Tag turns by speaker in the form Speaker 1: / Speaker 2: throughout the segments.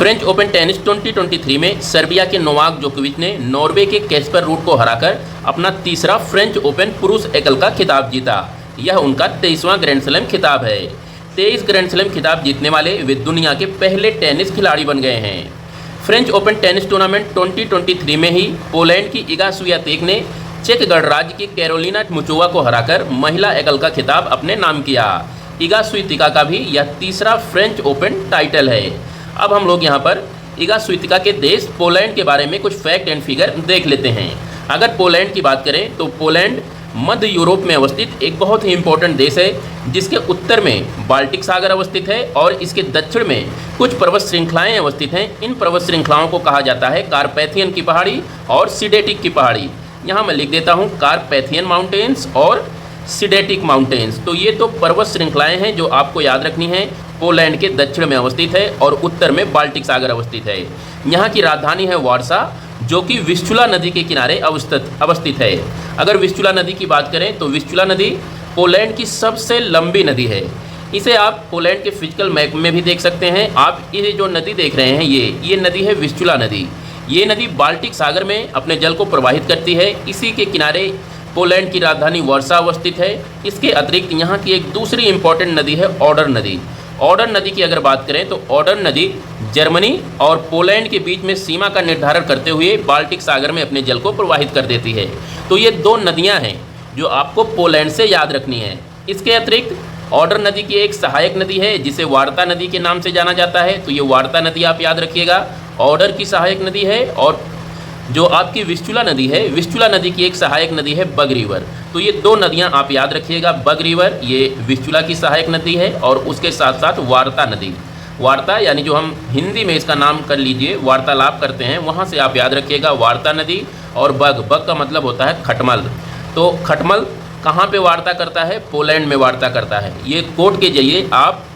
Speaker 1: French open tennis 2023 में Serbia के Novak जोकोविच ने नॉर्वे के कैस्पर रूड को हराकर अपना तीसरा फ्रेंच ओपन पुरुष एकल का खिताब जीता। यह उनका 23वां ग्रैंड स्लैम खिताब है। 23 ग्रैंड स्लैम खिताब जीतने वाले वे दुनिया के पहले टेनिस खिलाड़ी बन गए हैं। फ्रेंच ओपन टेनिस टूर्नामेंट 2023 में ही पोलैंड की इगा स्वियातेक ने चेक गणराज्य की कैरोलिना मुचोवा को हराकर महिला एकल का खिताब अपने नाम किया। इगा स्वियातेका का भी यह तीसरा फ्रेंच ओपन टाइटल है। अब हम लोग यहाँ पर इगा स्वियातेका के देश पोलैंड के बारे में कुछ फैक्ट एंड फिगर देख लेते हैं। अगर पोलैंड की बात करें तो पोलैंड मध्य यूरोप में अवस्थित एक बहुत ही इम्पोर्टेंट देश है, जिसके उत्तर में बाल्टिक सागर अवस्थित है और इसके दक्षिण में कुछ पर्वत श्रृंखलाएं अवस्थित हैं। इन पर्वत श्रृंखलाओं को कहा जाता है कारपैथियन की पहाड़ी और सिडेटिक की पहाड़ी। यहाँ मैं लिख देता हूँ कारपैथियन माउंटेन्स और सिडेटिक माउंटेन्स। तो ये तो पर्वत श्रृंखलाएं हैं जो आपको याद रखनी है। पोलैंड के दक्षिण में अवस्थित है और उत्तर में बाल्टिक सागर अवस्थित है। यहाँ की राजधानी है वार्सा, जो कि विस्चुला नदी के किनारे अवस्थित है। अगर विस्चुला नदी की बात करें तो विस्चुला नदी पोलैंड की सबसे लंबी नदी है। इसे आप पोलैंड के फिजिकल मैप में भी देख सकते हैं। आप ये जो नदी देख रहे हैं ये नदी है विस्चुला नदी। ये नदी बाल्टिक सागर में अपने जल को प्रवाहित करती है। इसी के किनारे पोलैंड की राजधानी वार्सा अवस्थित है। इसके अतिरिक्त यहाँ की एक दूसरी इम्पॉर्टेंट नदी है ऑडर नदी। ऑडर नदी की अगर बात करें तो ऑडर नदी जर्मनी और पोलैंड के बीच में सीमा का निर्धारण करते हुए बाल्टिक सागर में अपने जल को प्रवाहित कर देती है। तो ये दो नदियाँ हैं जो आपको पोलैंड से याद रखनी है। इसके अतिरिक्त ऑडर नदी की एक सहायक नदी है जिसे वार्ता नदी के नाम से जाना जाता है। तो ये वार्ता नदी आप याद रखिएगा, ऑडर की सहायक नदी है। और जो आपकी विस्चुला नदी है, विस्चुला नदी की एक सहायक नदी है बग रिवर। तो ये दो नदियां आप याद रखिएगा, बग रिवर ये विस्चुला की सहायक नदी है और उसके साथ साथ वार्ता नदी। वार्ता यानी जो हम हिंदी में इसका नाम कर लीजिए वार्तालाप करते हैं, वहाँ से आप याद रखिएगा वार्ता नदी। और बग का मतलब होता है खटमल। तो खटमल कहाँ पे वार्ता करता है? पोलैंड में वार्ता करता है। ये कोड के जरिए आप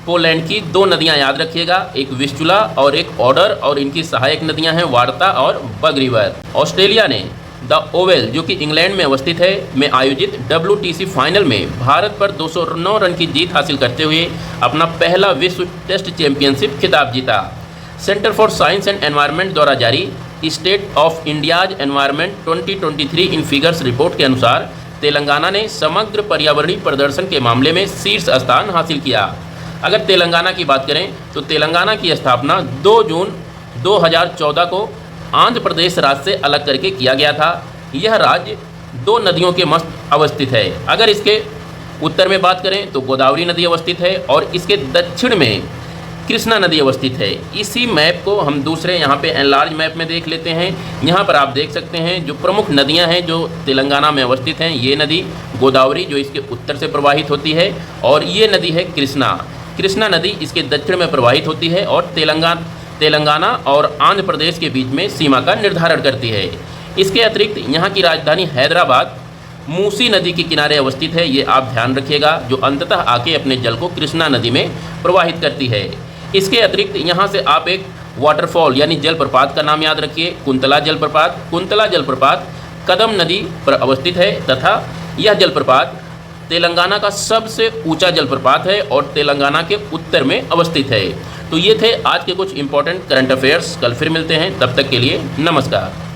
Speaker 1: पोलैंड की दो नदियां याद रखिएगा, एक विस्चुला और एक ऑडर, और इनकी सहायक नदियां हैं वार्ता और बग रिवर। ऑस्ट्रेलिया ने द ओवल, जो कि इंग्लैंड में अवस्थित है, में आयोजित WTC फाइनल में भारत पर 209 रन की जीत हासिल करते हुए अपना पहला विश्व टेस्ट चैंपियनशिप खिताब जीता। Centre for science and environment द्वारा जारी state of India's environment 2023 in figures report के अनुसार तेलंगाना ने समग्र पर्यावरणीय प्रदर्शन के मामले में शीर्ष स्थान हासिल किया। अगर तेलंगाना की बात करें तो तेलंगाना की स्थापना 2 जून 2014 को आंध्र प्रदेश राज्य से अलग करके किया गया था। यह राज्य दो नदियों के मध्य अवस्थित है। अगर इसके उत्तर में बात करें तो गोदावरी नदी अवस्थित है और इसके दक्षिण में कृष्णा नदी अवस्थित है। इसी मैप को हम दूसरे यहाँ पे एनलार्ज मैप में देख लेते हैं। यहाँ पर आप देख सकते हैं जो प्रमुख नदियाँ हैं जो तेलंगाना में अवस्थित हैं। ये नदी गोदावरी जो इसके उत्तर से प्रवाहित होती है, और ये नदी है कृष्णा नदी इसके दक्षिण में प्रवाहित होती है और तेलंगाना और आंध्र प्रदेश के बीच में सीमा का निर्धारण करती है। इसके अतिरिक्त यहाँ की राजधानी हैदराबाद मूसी नदी के किनारे अवस्थित है। ये आप ध्यान रखिएगा, जो अंततः आके अपने जल को कृष्णा नदी में प्रवाहित करती है। इसके अतिरिक्त यहाँ से आप एक वाटरफॉल यानी जलप्रपात का नाम याद रखिए, कुंतला जलप्रपात। कुंतला जलप्रपात कदम नदी पर अवस्थित है तथा यह जलप्रपात तेलंगाना का सबसे ऊंचा जलप्रपात है और तेलंगाना के उत्तर में अवस्थित है। तो ये थे आज के कुछ इंपॉर्टेंट करंट अफेयर्स। कल फिर मिलते हैं, तब तक के लिए नमस्कार।